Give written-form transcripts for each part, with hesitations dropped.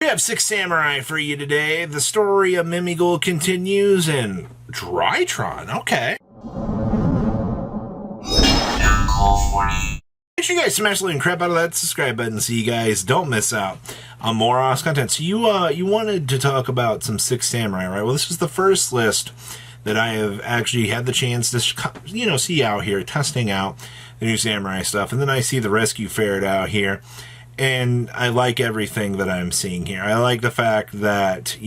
We have Six Samurai for you today. The story of Mimighoul continues in Drytron. Okay. Make sure you guys smash the like and crap out of that subscribe button so you guys don't miss out on more awesome content. So you wanted to talk about some Six Samurai, right? Well, this was the first list that I have actually had the chance to, see out here, testing out the new Samurai stuff. And then I see the Rescue Ferret out here. And I like everything that I'm seeing here. I like the fact that,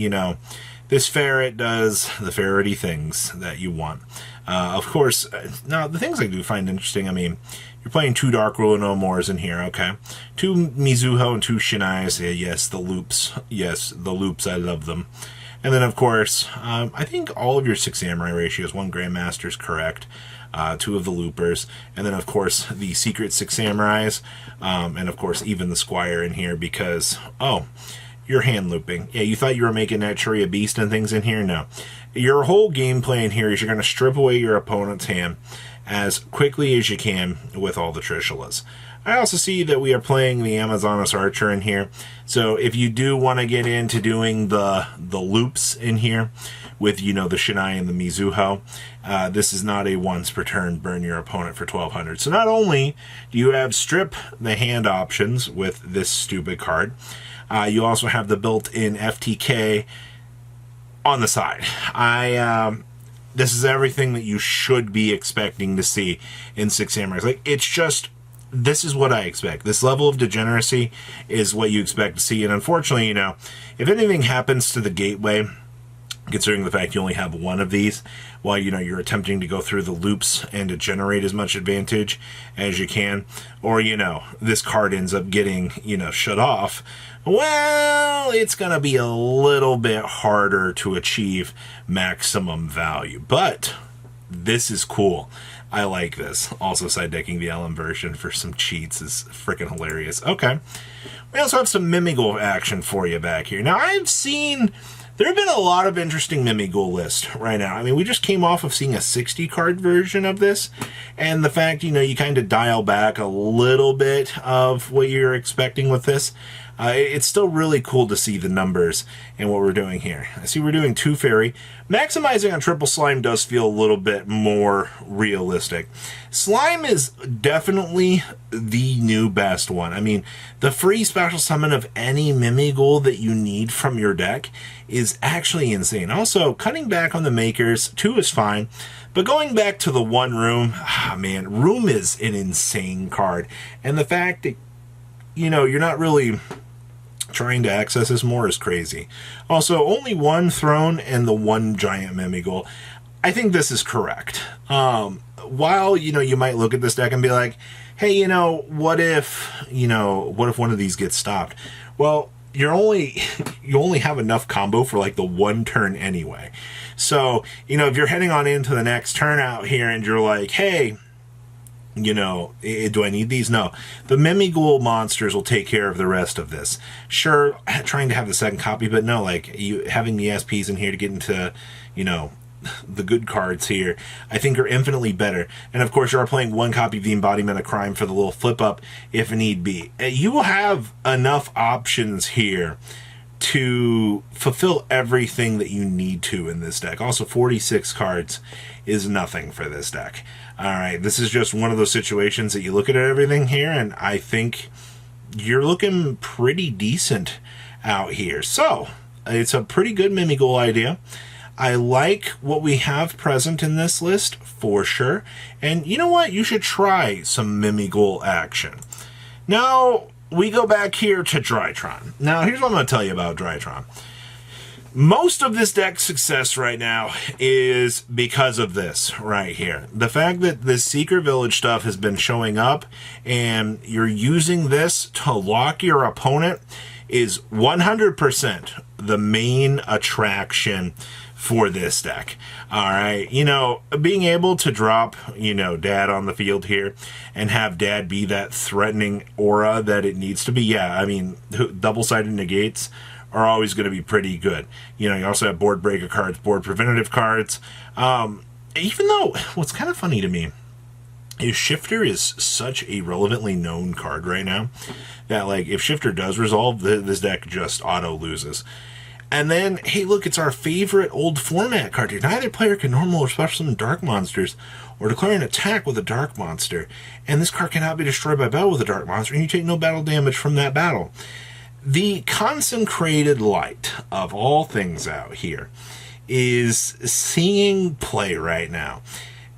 this ferret does the ferrety things that you want. Of course, now the things I do find interesting, you're playing 2 Dark Ruler No Mores in here, okay? 2 Mimighoul and 2 Shinais. Yeah, yes, the loops. Yes, the loops, I love them. And then, of course, I think all of your Six Samurai ratios, 1 Grandmaster is correct. 2 of the loopers, and then of course the secret Six Samurais, and of course even the Squire in here because, you're hand looping. Yeah, you thought you were making that tree a beast and things in here? No. Your whole gameplay in here is you're going to strip away your opponent's hand as quickly as you can with all the Trishulas. I also see that we are playing the Amazonas Archer in here, so if you do want to get into doing the loops in here with, the Shinai and the Mimighoul, this is not a once per turn burn your opponent for 1200. So not only do you have strip the hand options with this stupid card, you also have the built-in FTK on the side. This is everything that you should be expecting to see in Six Samurais. Like, it's just, this is what I expect. This level of degeneracy is what you expect to see. And unfortunately, if anything happens to the gateway, considering the fact you only have 1 of these, while, you're attempting to go through the loops and to generate as much advantage as you can, or, this card ends up getting, shut off, well, it's going to be a little bit harder to achieve maximum value. But this is cool. I like this. Also, side decking the LM version for some cheats is freaking hilarious. Okay. We also have some Mimighoul action for you back here. Now, there have been a lot of interesting Mimighoul lists right now. We just came off of seeing a 60-card version of this, and the fact, you kind of dial back a little bit of what you're expecting with this. It's still really cool to see the numbers and what we're doing here. I see we're doing 2 fairy. Maximizing on triple slime does feel a little bit more realistic. Slime is definitely the new best one. The free special summon of any Mimighoul that you need from your deck is actually insane. Also, cutting back on the makers, 2 is fine. But going back to the 1 room, room is an insane card. And the fact that, you're not really trying to access this more is crazy. Also, only 1 throne and the 1 giant Mimighoul. I think this is correct. While, you might look at this deck and be like, hey, what if one of these gets stopped? Well, you only have enough combo for like the 1 turn anyway. So, if you're heading on into the next turn out here and you're like, hey, do I need these? No. The Mimighoul monsters will take care of the rest of this. Sure, trying to have the second copy, but no, having the SPs in here to get into, the good cards here, I think are infinitely better. And of course, you are playing 1 copy of the Embodiment of Crime for the little flip up if need be. You will have enough options here to fulfill everything that you need to in this deck. Also, 46 cards is nothing for this deck. Alright, this is just one of those situations that you look at everything here, and I think you're looking pretty decent out here. So, it's a pretty good Mimighoul idea. I like what we have present in this list, for sure. And you know what? You should try some Mimighoul action. Now, we go back here to Drytron. Now, here's what I'm going to tell you about Drytron. Most of this deck's success right now is because of this right here. The fact that this Secret Village stuff has been showing up and you're using this to lock your opponent is 100% the main attraction for this deck. Alright, being able to drop, Dad on the field here and have Dad be that threatening aura that it needs to be, yeah, double-sided negates are always going to be pretty good. You also have board breaker cards, board preventative cards. Even though, what's kind of funny to me is Shifter is such a relevantly known card right now that, like, if Shifter does resolve, this deck just auto loses. And then, hey, look, it's our favorite old format card here. Neither player can normal or special summon dark monsters or declare an attack with a dark monster. And this card cannot be destroyed by battle with a dark monster, and you take no battle damage from that battle. The Consecrated Light, of all things out here, is seeing play right now.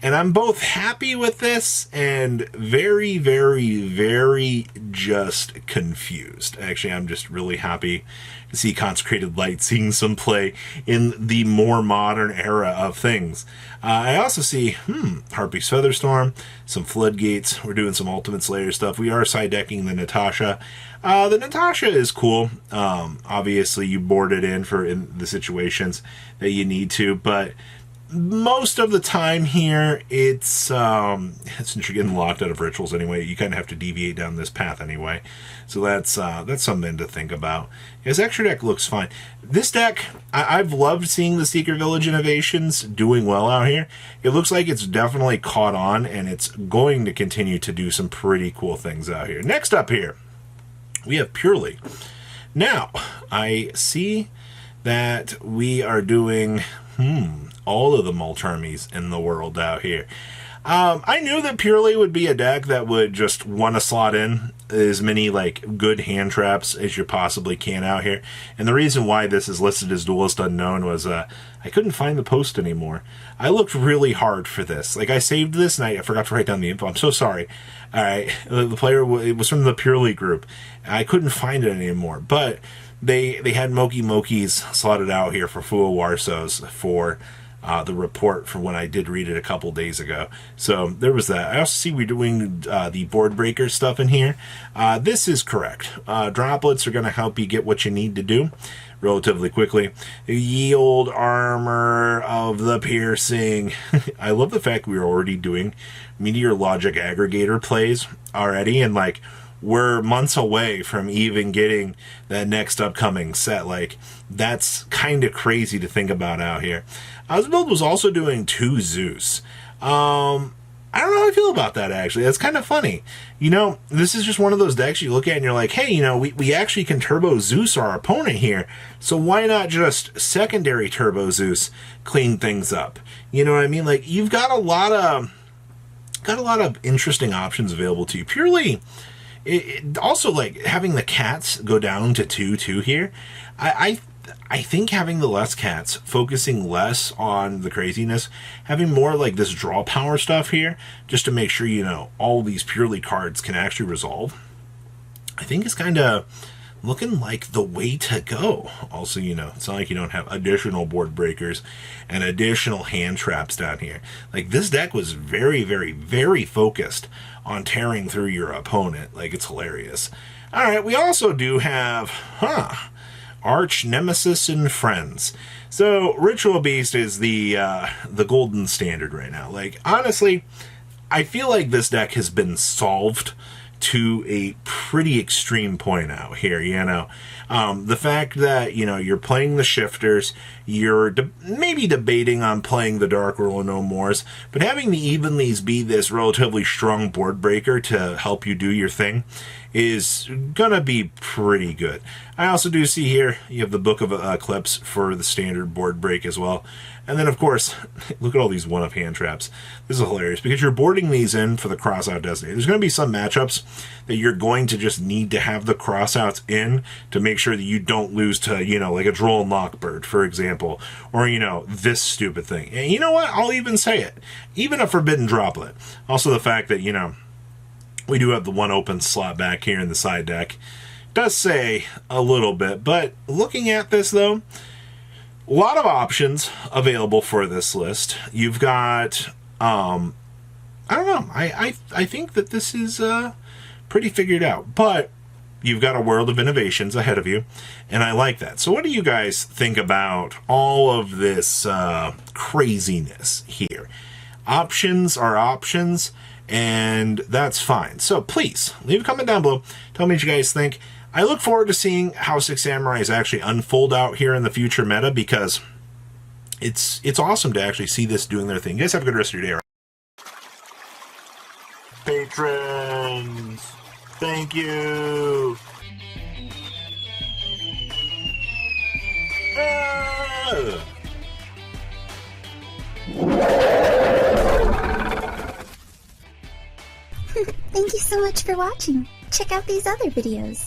And I'm both happy with this and very, very, very just confused. Actually, I'm just really happy to see Consecrated Light seeing some play in the more modern era of things. I also see, Harpy's Featherstorm, some Floodgates. We're doing some Ultimate Slayer stuff. We are side decking the Natasha. The Natasha is cool. Obviously, you board it in the situations that you need to, but most of the time here, since you're getting locked out of rituals anyway, you kind of have to deviate down this path anyway. So that's something to think about. His extra deck looks fine. This deck, I've loved seeing the Secret Village innovations doing well out here. It looks like it's definitely caught on, and it's going to continue to do some pretty cool things out here. Next up here, we have Purely. Now, I see that we are doing, all of the Multarmies in the world out here. I knew that Purely would be a deck that would just want to slot in as many like good hand traps as you possibly can out here. And the reason why this is listed as Duelist Unknown was I couldn't find the post anymore. I looked really hard for this. Like, I saved this and I forgot to write down the info. I'm so sorry. All right, the player, it was from the Purely group. I couldn't find it anymore, but they had Moki Mokis slotted out here for Fuo Warsos for the report from when I did read it a couple days ago. So there was that. I also see we're doing the board breaker stuff in here. This is correct. Droplets are going to help you get what you need to do relatively quickly. Yield Armor of the Piercing. I love the fact we are already doing Meteor Logic Aggregator plays already, and like, we're months away from even getting that next upcoming set. Like, that's kind of crazy to think about out here. This build was also doing 2 Zeus. I don't know how I feel about that, actually. That's kind of funny. You know, this is just one of those decks you look at and you're like, hey, you know, we actually can Turbo Zeus our opponent here, so why not just secondary Turbo Zeus clean things up? You know what I mean? Like, you've got a lot of interesting options available to you. Purely, it also, like, having the cats go down to 2/2 here, I think having the less cats, focusing less on the craziness, having more like this draw power stuff here, just to make sure, you know, all these Purely cards can actually resolve, I think is kind of looking like the way to go. Also, you know, it's not like you don't have additional board breakers and additional hand traps down here. Like, this deck was very, very, very focused on tearing through your opponent. Like, it's hilarious. All right, we also do have, Arch Nemesis and Friends. So Ritual Beast is the golden standard right now. Like, honestly, I feel like this deck has been solved to a pretty extreme point out here, you know. The fact that, you know, you're playing the Shifters, you're maybe debating on playing the Dark Roll No Mores, but having the Evenlies be this relatively strong board breaker to help you do your thing is gonna be pretty good. I also do see here you have the Book of Eclipse for the standard board break as well. And then, of course, look at all these one-of hand traps. This is hilarious because you're boarding these in for the crossout Destiny. There's going to be some matchups that you're going to just need to have the crossouts in to make sure that you don't lose to, you know, like a Droll and Lockbird, for example, or, you know, this stupid thing. And you know what? I'll even say it. Even a Forbidden Droplet. Also the fact that, you know, we do have the one open slot back here in the side deck. Does say a little bit, but looking at this, though, a lot of options available for this list. You've got, I don't know, I think that this is pretty figured out, but you've got a world of innovations ahead of you, and I like that. So what do you guys think about all of this craziness here? Options are options, and that's fine. So please, leave a comment down below. Tell me what you guys think. I look forward to seeing how Six Samurais actually unfold out here in the future meta, because it's awesome to actually see this doing their thing. You guys have a good rest of your day. patrons. Thank you. Thank you so much for watching. Check out these other videos.